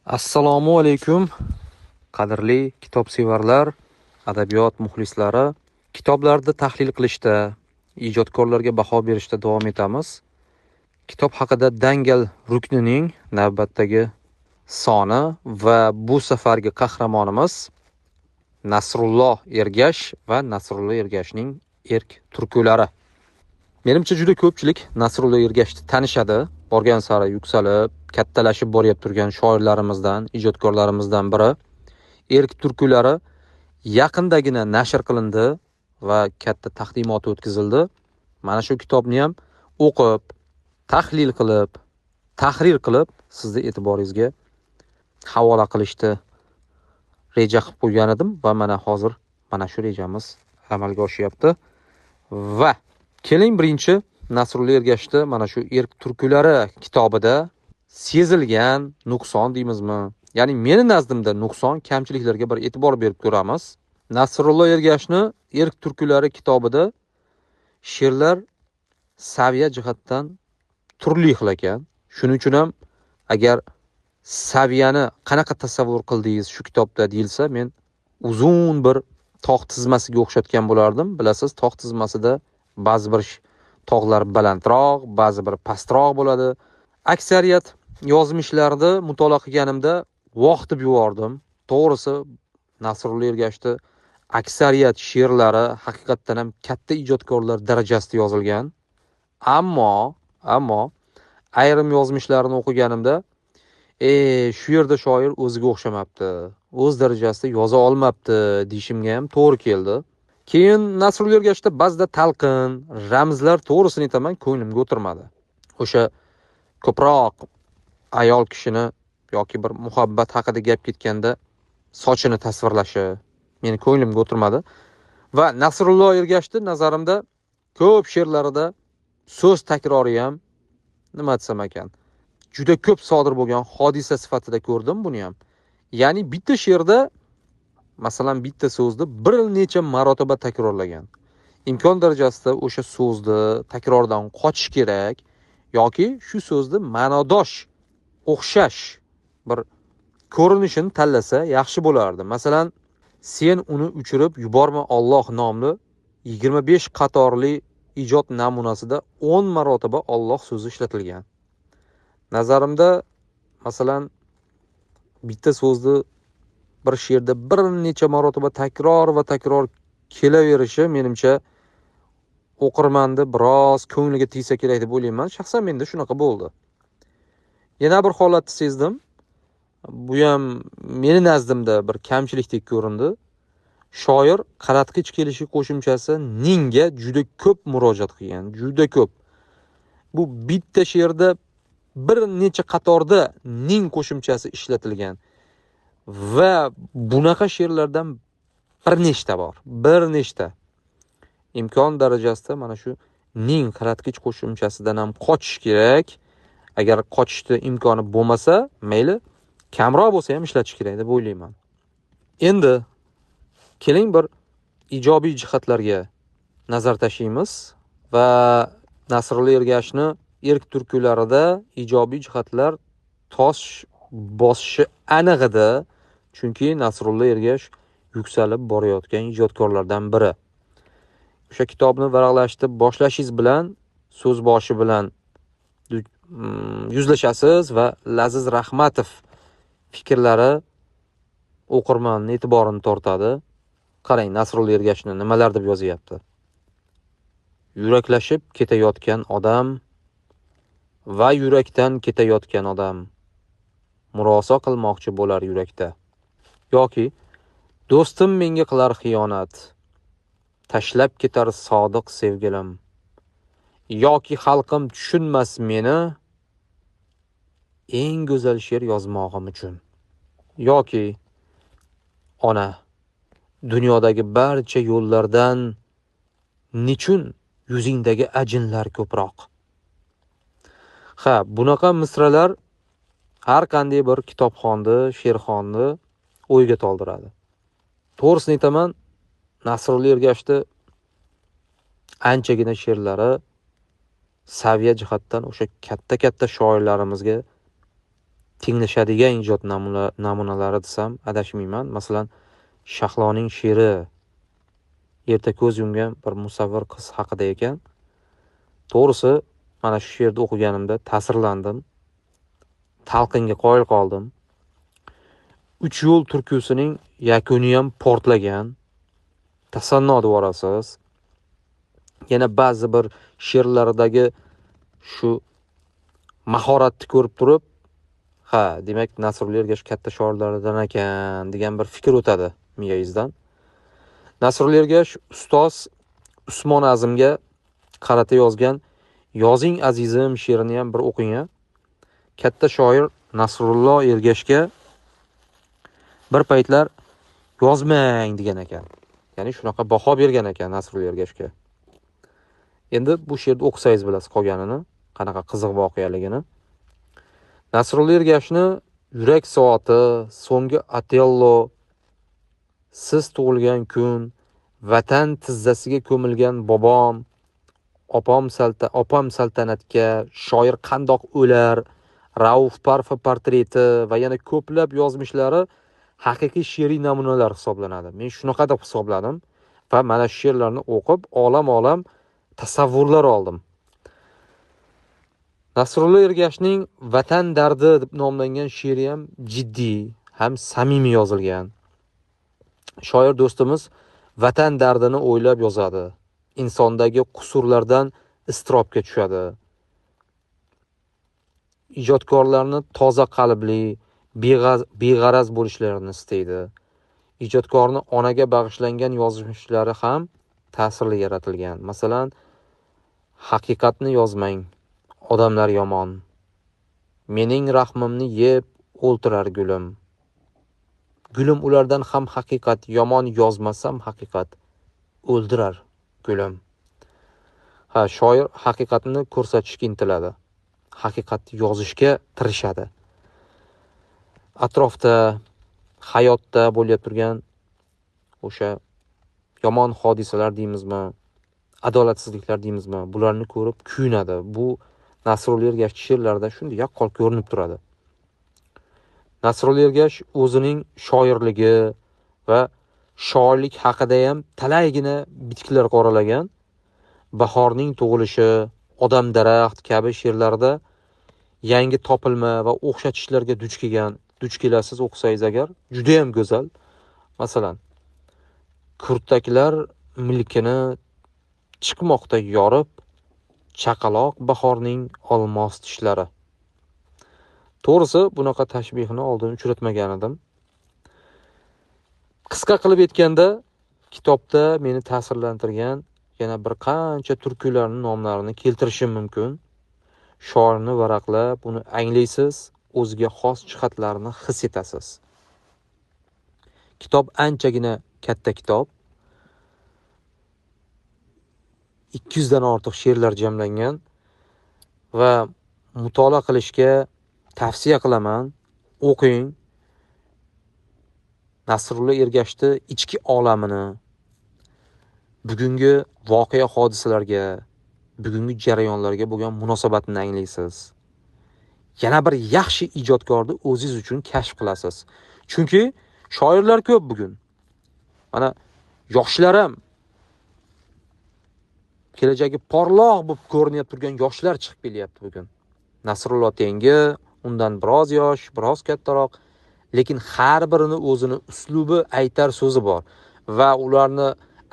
Assalomu alaykum, qadrli kitobsevarlar, adabiyot muxlislari. Kitoblarni tahlil qilishda, ijodkorlarga baho berishda davom etamiz. Kitob haqida Dangal ruknining navbatdagi soni va bu safargi qahramonimiz Nasrulloh Ergash va Nasrulloh Ergashning erk turkulari. Menimcha juda ko'pchilik Nasrulloh Ergashni tanishadi. Borgan sari yuksalib, kattalashib boryapti turgan shoirlarimizdan, ijodkorlarimizdan biri. Erk turkulari yaqindagina nashr qilindi va katta taqdimoti o'tkazildi. Mana shu kitobni ham o'qib, tahlil qilib, tahrir qilib sizni e'tiboringizga havola qilishni reja qilib qo'ygan edim va mana hozir mana shu rejamiz amalga oshyapti. Va keling birinchi Nasrulloh Ergashni mana shu erk turkulari kitobida sezilgan nuqson deymizmi? Ya'ni meni nazdimda nuqson, kamchiliklarga bir e'tibor berib ko'ramiz. Nasrulloh Ergashni erk turkulari kitobida she'rlar saviya jihatdan turli xil ekan. Shuning uchun ham agar saviyani qanaqa tasavvur qildingiz shu kitobda deyilsa, men uzun bir tog' tizmasiga o'xshatgan bo'lardim. Bilasiz, tog' tizmasida ba'zi bir tog'lar balandroq, ba'zi bir pastroq bo'ladi. Aksariyat yozmishlarni mutolaa qilganimda vaqtib yubordim. To'g'risi, Nasrulloh Ergashni aksariyat she'rlari haqiqatdan ham katta ijodkorlar darajasida yozilgan. Ammo ayrim yozmishlarni o'qiganimda shu yerda shoir o'ziga o'xshamabdi, o'z darajasida yoza olmabdi deyishimga ham to'g'ri keldi. Keyin Nasrulloh Ergashda ba'zida talqin, ramzlar to'g'risini aytaman, ko'nglimga o'tirmadi. O'sha ko'proq ayol kishini yoki bir muhabbat haqida gap ketganda sochini tasvirlashi meni ko'nglimga o'tirmadi. Va Nasrulloh Ergashni nazarimda ko'p she'rlarida so'z takrori ham nima desam ekan, juda ko'p sodir bo'lgan hodisa sifatida ko'rdim buni ham. Ya'ni bitta she'rda masalan bitta so'zni bir necha marotaba takrorlagan. Imkon darajasida o'sha so'zni takrordan qochish kerak yoki shu so'zni ma'nodosh, o'xshash bir ko'rinishini tanlasa yaxshi bo'lardi. Masalan, sen uni uchirib yuborma Alloh nomli 25 qatorli ijod namunasida 10 marotaba Alloh so'zi ishlatilgan. Nazarimda masalan bitta so'zni bir she'rda bir necha marotaba takror va takror kelaverishi menimcha o'qirmanni biroz ko'ngliga tegsa kerak deb o'ylayman. Shaxsan menda shunaqa bo'ldi. Yana bir holatni sezdim. Bu ham meni nazdimda bir kamchilikdek ko'rindi. Shoir qaratqich kelishi qo'shimchasi ningga juda ko'p murojaat qilgan, juda ko'p. Bu bitta she'rda bir necha qatorda ning qo'shimchasi ishlatilgan. Va bunaqa she'rlardan bir nechta bor. Bir nechta. Imkon darajasida mana shu ning qaratqich qo'shimchasidan ham qochish kerak. Agar qochishni imkoni bo'lmasa, mayli kamroq bo'lsa ham ishlatish kerak deb o'ylayman. Endi keling bir ijobiy jihatlarga nazar tashlaymiz va Nasrulloh Ergashni erk turkularida ijobiy jihatlar tosh bosishi aniq edi. Chunki Nasrulloh Ergash yuksalib borayotgan ijodkorlardan biri. O'sha kitobni varaqlashni boshlashingiz bilan so'z boshi bilan yuzlashasiz va Laziz Rahmatov fikrlari o'qirmanning e'tiborini tortadi. Qarang, Nasrulloh Ergashni nimalar deb yozyapti. Yuraklashib ketayotgan odam va yurakdan ketayotgan odam murosa qilmoqchi bo'lar yurakda. Yoki do'stim menga qilar xiyonat, tashlab ketar sodiq sevgilim. Yoki xalqim tushunmas meni eng go'zal she'r yozmog'im uchun. Yoki ona, dunyodagi barcha yo'llardan nechun yuzingdagi ajinlar ko'proq? Bunaqa misralar har qanday bir kitobxonni, she'rxonni o'yga toldiradi. To'g'risini aytaman, Nasrulloh Ergashni anchagina she'rlari saviya jihatdan o'sha katta shoirlarimizga tenglashadigan ijod namunalari desam adashmayman. Masalan, Shahloning she'ri erta ko'z yumgan bir musavvir qiz haqida ekan. To'g'risi, mana shu she'rni o'qiganimda ta'sirlandim. Talqinga qoyil qoldim. 3 yo'l turkusining yakuni ham portlagan. Tasanno devorasiz. Yana ba'zi bir she'rlaridagi shu mahoratni ko'rib turib, ha, demak Nasrullo Ergash katta shoirlardan ekan degan bir fikr o'tadi miyangizdan. Nasrullo Ergash ustoz Usmon Azimga qarata yozgan "Yozing azizim" she'rini ham bir o'qing. Katta shoir Nasrullo Ergashga bir paytlar yozmang degan ekan. Ya'ni shunaqa baho bergan ekan Nasrullo Ergashga. Endi bu she'rni o'qisangiz bilasiz qolganini, qanaqa qiziq voqealigini. Nasrullo Ergashni Yurak soati, so'nggi Otello, Siz tug'ilgan kun, Vatan tizzasiga ko'milgan bobom, opam saltanatga, Shoir qandoq o'lar, Rauf Parfi portreti va yana ko'plab yozmishlari haqiqiy she'riy namunalar hisoblanadi. Men shunaqa deb hisobladim va mana shu she'rlarni o'qib olam tasavvurlar oldim. Nasrullo Ergashning Vatan dardi deb nomlangan she'ri ham jiddiy, ham samimiy yozilgan. Shoir do'stimiz vatan dardini o'ylab yozadi. Insondagi qusurlardan iztirobga tushadi. Ijodkorlarni toza qalbli, beg'araz bo'lishlarini istaydi. Ijodkorni onaga bag'ishlangan yozmishlari ham ta'sirli yaratilgan. Masalan, haqiqatni yozmang, odamlar yomon. Mening rahmimni yeb o'ltirar gulim. Gulim ulardan ham haqiqat, yomon yozmasam haqiqat o'ldirar gulim. Ha, shoir haqiqatni ko'rsatishga intiladi. Haqiqatni yozishga tirishadi. Atrofda, hayotda bo'lib turgan o'sha yomon hodisalar deymizmi, adolatsizliklar deymizmi, bularni ko'rib kuyunadi. Bu Nasrullo Ergash she'rlarida shunday yaqqol ko'rinib turadi. Nasrullo Ergash o'zining shoirligi va shoirlik haqida ham talaygina bitiklar qoralagan. Bahorning tug'ilishi, Odam daraxt kabi she'rlarda yangi topilma va o'xshatishlarga duch kelasiz o'qisangiz agar, juda ham go'zal. Masalan, kurtaklar milkini chiqmoqda yorib, chaqaloq bahorning olmos tishlari. To'g'risi, bunaqa tashbihni oldin uchratmagan edim. Qisqa qilib aytganda, kitobda meni ta'sirlantirgan yana bir qancha turkularning nomlarini keltirishim mumkin. Shoirni varaqlab, uni anglaysiz, o'ziga xos jihatlarini his etasiz. Kitob anchagina katta kitob. 200 dan ortiq she'rlar jamlangan va mutolaa qilishga tavsiya qilaman. O'qing. Nasrullo Ergashni ichki olamini, bugungi voqea hodisalarga, bugungi jarayonlarga bo'lgan munosabatini anglaysiz. Yana bir yaxshi ijodkorni o'zingiz uchun kashf qilasiz. Chunki shoirlar ko'p bugun. Mana yoshlar ham, kelajagi porloq bo'lib ko'rinib turgan yoshlar chiqib kelyapti bugun. Nasrullo tengi, undan biroz yosh, biroz kattaroq, lekin har birini o'zini uslubi, aytar so'zi bor va ularni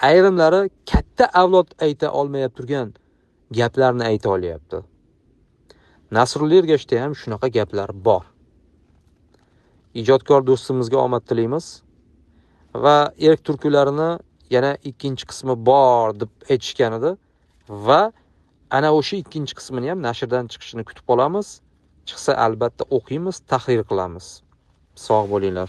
ayrimlari katta avlod ayta olmayib turgan gaplarni ayta olyapti. Nasrullo Ergashda ham shunaqa gaplar bor. Ijodkor do'stimizga omad tilaymiz va erk turkularini yana ikkinchi qismi bor deb aytishgan edi va ana o'sha ikkinchi qismini ham nashrdan chiqishini kutib qolamiz. Chiqsa albatta o'qiymiz, tahrir qilamiz. Sog' bo'linglar.